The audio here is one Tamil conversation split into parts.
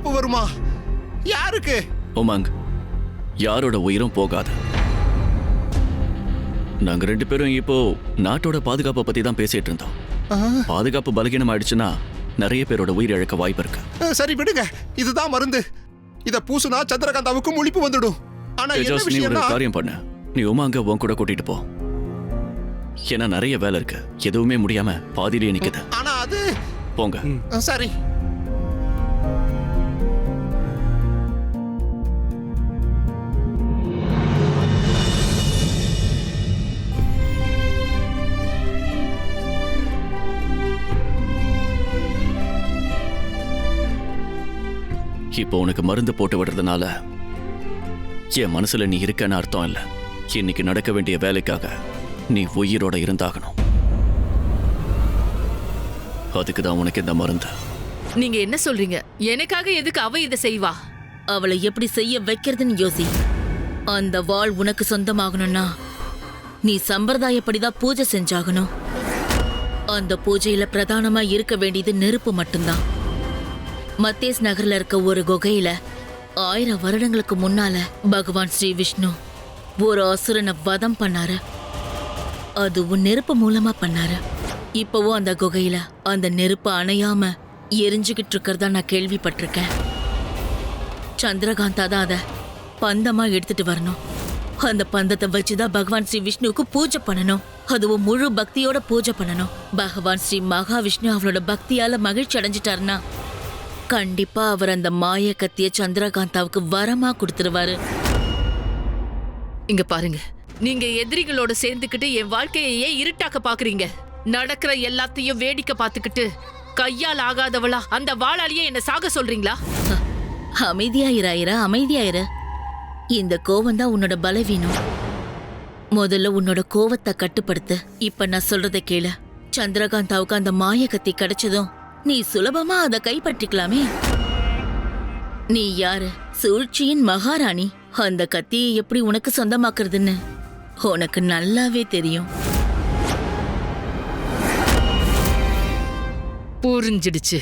பாதுகாப்பு வருமா? யாருக்கு? உமாங், யாரோட உயிரும் போகாது. நாங்க 2 பேரும் இப்போ நாட்டோட பாதுகாப்பை பத்தி தான் பேசிட்டு இருந்தோம். பாதுகாப்பு பலகீனம் ஆயிடுச்சுன்னா நிறைய பேரோட உயிர் இழக்க வாய்ப்பு இருக்கு. சரி விடுங்க, இதுதான் மருந்து. இத பூசுனா சந்திரகாந்தாவுக்கு முழிப்பு வந்துடும். ஆனா என்ன நீ ஒரு விஷயம்னா, காரியம் பண்ணு, நீ உமாங்க உன் கூட கூட்டிட்டு போ. ஏன்னா நிறைய வேலை இருக்கு, எதுவுமே முடியாம பாதியிலேயே நிக்குது. ஆனா அது போங்க. சரி. இப்போ உனக்கு மருந்து போட்டு விடுறதுனால என் மனசுல நீ இருக்கன்னு அர்த்தம் இல்ல. இன்னைக்கு நடக்க வேண்டிய வேலைக்காக நீ உயிரோட இருந்தாகணும். அதுக்கு தான் உனக்கு இந்த மருந்து. நீங்க என்ன சொல்றீங்க? எனக்காக எதுக்கு அவ இதை செய்வா? அவளை எப்படி செய்ய வைக்கிறதுன்னு யோசி. அந்த வாள் உனக்கு சொந்தமாகணும்னா நீ சம்பிரதாயப்படிதான் பூஜை செஞ்சாகணும். அந்த பூஜையில பிரதானமா இருக்க வேண்டியது நெருப்பு மட்டும்தான். மத்தேஸ் நகர்ல இருக்க ஒரு குகையில 1000 வருடங்களுக்கு முன்னால பகவான் ஸ்ரீ விஷ்ணு ஒரு அசுரனை வதம் பண்ணாரு. அதுவும் நெருப்பு மூலமா பண்ணாரு. இப்பவும் அந்த குகையில அந்த நெருப்பு அணையாம எரிஞ்சுகிட்டு இருக்கிறதா நான் கேள்விப்பட்டிருக்கேன். சந்திரகாந்தா தான் அத பந்தமா எடுத்துட்டு வரணும். அந்த பந்தத்தை வச்சுதான் பகவான் ஸ்ரீ விஷ்ணுவுக்கு பூஜை பண்ணணும். அதுவும் முழு பக்தியோட பூஜை பண்ணணும். பகவான் ஸ்ரீ மகாவிஷ்ணு அவளோட பக்தியால மகிழ்ச்சி அடைஞ்சிட்டாருன்னா கண்டிப்பா அவர் அந்த மாய கத்திய சந்திரகாந்தாவுக்கு வரமா கொடுத்துருவாரு. இங்க பாருங்க, நீங்க எதிரிகளோட சேர்ந்துக்கிட்டு என் வாழ்க்கையை ஏன் இருட்டாக்க பாக்குறீங்க? நடக்கிற எல்லாத்தையும் வேடிக்கை பார்த்துக்கிட்டு கையால் ஆகாதவளா அந்த வாளாலேயே என்ன சாக சொல்றீங்களா? அமைதியாயிராயிரா, அமைதியாயிர. இந்த கோவம் தான் உன்னோட பலவீனம். முதல்ல உன்னோட கோவத்தை கட்டுப்படுத்து. இப்ப நான் சொல்றதை கேளு. சந்திரகாந்தாவுக்கு அந்த மாய கத்தி கிடைச்சதும் நீ சுலபமா அதை கைப்பற்றிக்கலாமே. நீ யாரு? சூழ்ச்சியின் மகாராணி. அந்த கத்தியை எப்படி உனக்கு சொந்தமாக்குறதுன்னு உனக்கு நல்லாவே தெரியும். புரிஞ்சிடுச்சு.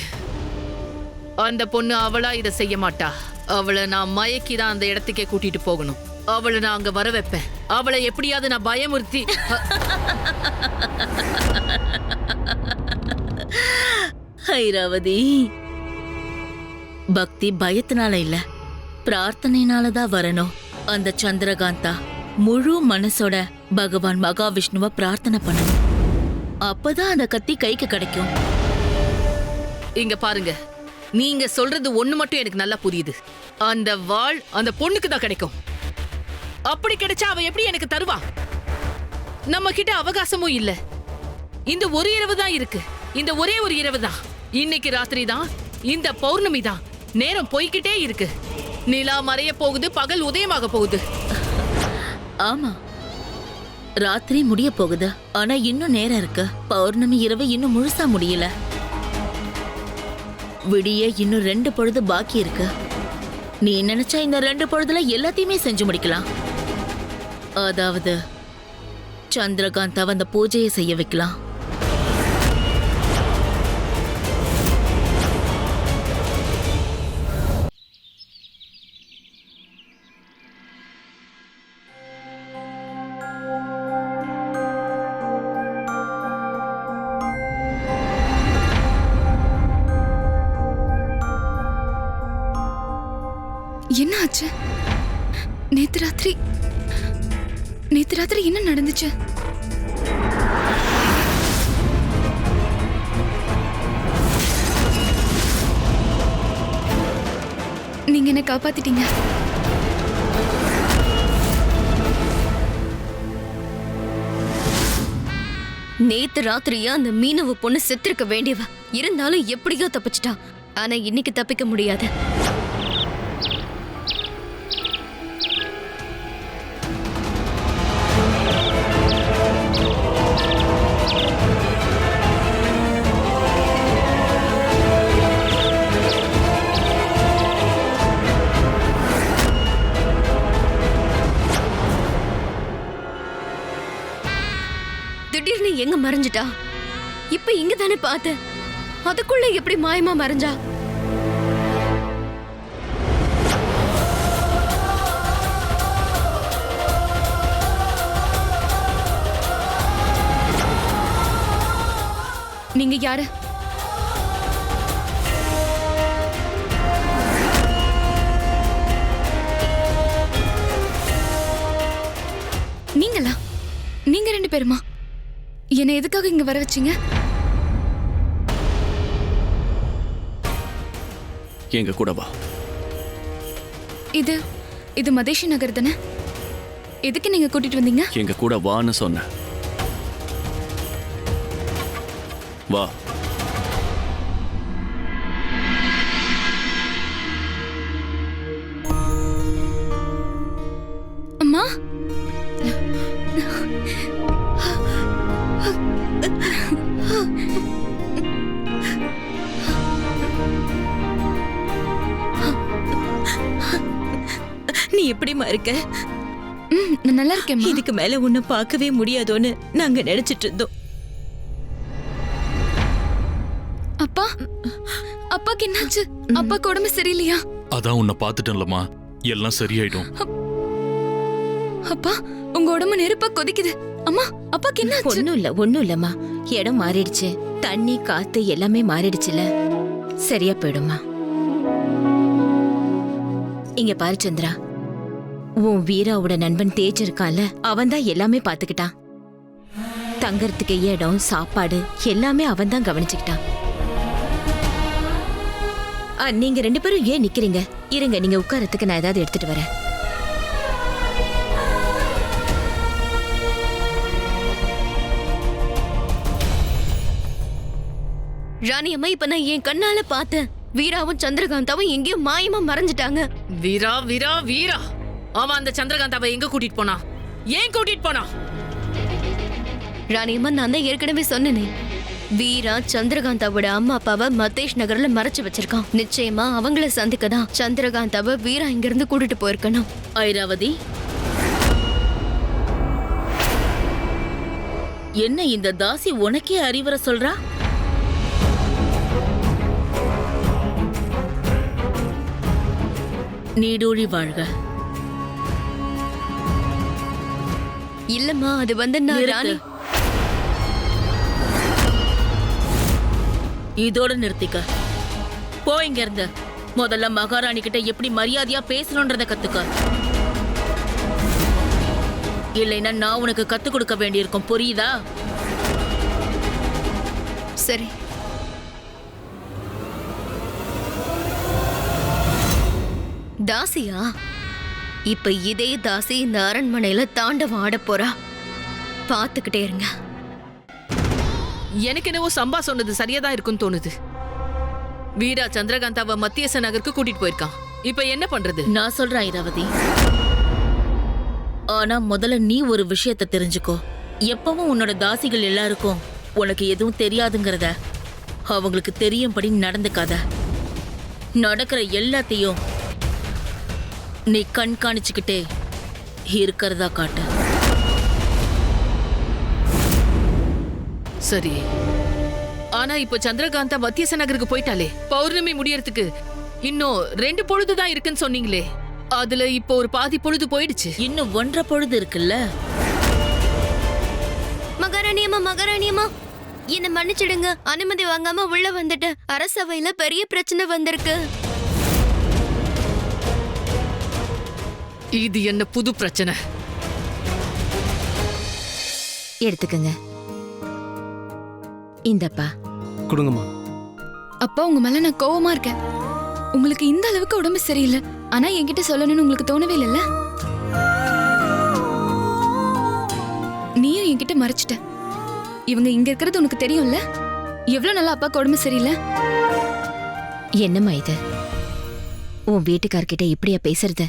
அந்த பொண்ணு அவளா இதை செய்ய மாட்டா. அவளை நான் மயக்கி தான் அந்த இடத்துக்கே கூட்டிட்டு போகணும். அவளை நான் அங்க வர வைப்பேன். அவளை எப்படியாவது நான் பயமுறுத்தி ஐராவதி, பக்தி பயத்தினால இல்ல, பிரார்த்தனையினாலதான் வரணும். அந்த சந்திரகாந்தா முழு மனசோட பகவான் மகாவிஷ்ணுவ பிரார்த்தனை பண்ணணும். அப்பதான் அந்த கத்தி கைக்கு கிடைக்கும். இங்க பாருங்க, நீங்க சொல்றது ஒண்ணு மட்டும் எனக்கு நல்லா புரியுது. அந்த வாள் அந்த பொண்ணுக்கு தான் கிடைக்கும். அப்படி கிடைச்சா அவ எப்படி எனக்கு தருவா? நம்ம கிட்ட அவகாசமும் இல்ல. இந்த ஒரு இரவு தான் இருக்கு. இந்த ஒரே ஒரு இரவு தான். இன்னைக்கு ராத்திரி தான், இந்த பௌர்ணமி தான். நேரம் போய்கிட்டே இருக்கு. நிலா மறைய போகுது, பகல் உதயமாக போகுது. ஆமா, ராத்திரி முடிய போகுது. ஆனா இன்னும் நேரம் இருக்கு. பௌர்ணமி இரவு இன்னும் முழுசா முடியல. விடிய இன்னும் 2 பொழுது பாக்கி இருக்கு. நீ நினைச்சா இந்த 2 பொழுதுல எல்லாத்தையுமே செஞ்சு முடிக்கலாம். அதாவது சந்திரகாந்தாவை அந்த பூஜையை செய்ய வைக்கலாம். என்ன ஆச்சு? நேத்து ராத்திரி என்ன நடந்துச்சு? நீங்க என்ன காப்பாத்திட்டீங்க. நேத்து ராத்திரியா அந்த மீனவ பொண்ணு செத்திருக்க வேண்டியவ. இருந்தாலும் எப்படியோ தப்பிச்சிட்டா. ஆனா இன்னைக்கு தப்பிக்க முடியாது. திடீர்னு எங்க மறைஞ்சிட்டா? இப்ப இங்க தானே பார்த்த. அதுக்குள்ள எப்படி மாயமா மறைஞ்சா? நீங்க யாரு? நீங்களா? நீங்க 2 பேருமா? என்னை எதுக்காக இங்க வர வச்சீங்க? எங்க கூட வா. இது மதேஷி நகர் தானே? எதுக்கு நீங்க கூட்டிட்டு வந்தீங்க? எங்க கூட வான்னு சொன்ன. வா. அம்மா, நீ எப்படிமா இருக்க? நான் நல்லா இருக்கேன். இதுக்கு மேல உன்னை பார்க்கவே முடியாதோன்னு நாங்க நினைச்சிட்டு இருந்தோம். அப்பா, அப்பாக்கு என்னாச்சு? அப்பாக்கு உடம்பு சரியில்லையா? அதான் உன்னை பார்த்துட்டேன்லம்மா, எல்லாம் சரியாயிடும். அப்பா, உங்க உடம்பு நெருப்பா கொதிக்குது. அம்மா, அப்பாக்கு என்னாச்சு? ஒண்ணும் இல்லம்மா, இடம் மாறிடுச்சு. தண்ணி காத்து எல்லாமே மாறிடுச்சுல, சரியா போயிடுமா. இங்க பாரு சந்திரா, உன் வீராவோட நண்பன் தேஜ் இருக்கான்ல, அவன் தான் எல்லாமே பாத்துக்கிட்டான். தங்கறதுக்கு இடம், சாப்பாடு எல்லாமே அவன் தான் கவனிச்சுக்கிட்டான். நீங்க 2 பேரும் ஏன் நிக்கிறீங்க? இருங்க, நீங்க உட்காரத்துக்கு நான் ஏதாவது எடுத்துட்டு வரேன். ராணி அம்மா, இப்ப நான் என் கண்ணால பார்த்தேன். வீராவும் சந்திரகாந்தாவும் எங்கேயோ மாயமா மறைஞ்சிட்டாங்க. வீரா வீரா வீரா, அவன் அந்த சந்திரகாந்தாவை எங்க கூட்டிட்டு போனா? ஏன் கூட்டிட்டு போனா? ராணி அம்மா, நான் தான் ஏற்கனவே சொன்னேனே, வீரா சந்திரகாந்தாவோட அம்மா அப்பாவை மதேஷ் நகர்ல மறைச்சு வச்சிருக்கான். நிச்சயமா அவங்கள சந்திக்கதான் சந்திரகாந்தாவை வீரா இங்க இருந்து கூட்டிட்டு போயிருக்கணும். ஐராவதி, என்ன இந்த தாசி உனக்கே அறிவுரை சொல்றா? நீடூழி வாழ்க. இல்லம்மா, அது வந்து நான் ராணி. இதோட நிறுத்திக்க. போ இங்க இருந்து. முதல்ல மகாராணி கிட்ட எப்படி மரியாதையா பேசணும்ன்றத கத்துக்க. இல்லைன்னா நான் உனக்கு கத்து கொடுக்க வேண்டியிருக்கும், புரியுதா? சரி. தாசியா? இப்ப இதே தாசி இந்த அரண்மனையில தாண்டவம் ஆட போறா. பாத்துக்கிட்டே இருங்க. எனக்கு என்னவோ சம்பா சொன்னது சரியாதான் இருக்குன்னு தோணுது. வீரா சந்திரகாந்தாவை மத்தியச நகருக்கு கூட்டிட்டு போயிருக்கான். இப்ப என்ன பண்றது? நான் சொல்றேன் ஐராவதி. ஆனா முதல்ல நீ ஒரு விஷயத்தை தெரிஞ்சுக்கோ. எப்பவும் உன்னோட தாசிகள் எல்லாருக்கும் உனக்கு எதுவும் தெரியாதுங்கிறத அவங்களுக்கு தெரியும்படி நடந்துக்காத. நடக்கிற எல்லாத்தையும் நீ கண்காணிச்சுக்கிட்டே இருக்கிறதா காட்டு. சரி, ஆனா இப்ப சந்திரகாந்தா மத்தியச நகருக்கு போயிட்டாலே. பௌர்ணமி முடியறதுக்கு இன்னும் 2 பொழுதுதான் இருக்குன்னு சொன்னீங்களே, அதுல இப்போ ஒரு பாதி பொழுது போயிடுச்சு. இன்னும் 1.5 பொழுது இருக்குல்ல. மகாராணியம்மா, மகாராணியம்மா, என்ன மன்னிச்சிடுங்க. அனுமதி வாங்காம உள்ள வந்துட்டு அரசவையில பெரிய பிரச்சனை வந்திருக்கு. இது என்ன புது பிரச்சனை? எடுத்துக்கங்க. இந்தப்பா கொடுங்கம்மா. அப்பா, உங்க மேல நான் கோவமா இருக்கேன். உங்களுக்கு இந்த அளவுக்கு உடம்பு சரியில்லை, ஆனா என்கிட்ட சொல்லணும்னு உங்களுக்கு தோணவே இல்லைல்ல? நீயும் என்கிட்ட மறைச்சிட்ட. இவங்க இங்க இருக்கிறது உனக்கு தெரியும்ல? எவ்வளவு நல்லா அப்பாக்கு உடம்பு சரியில்லை. என்னம்மா இது? உன் வீட்டுக்கார்கிட்ட இப்படியா பேசுறது?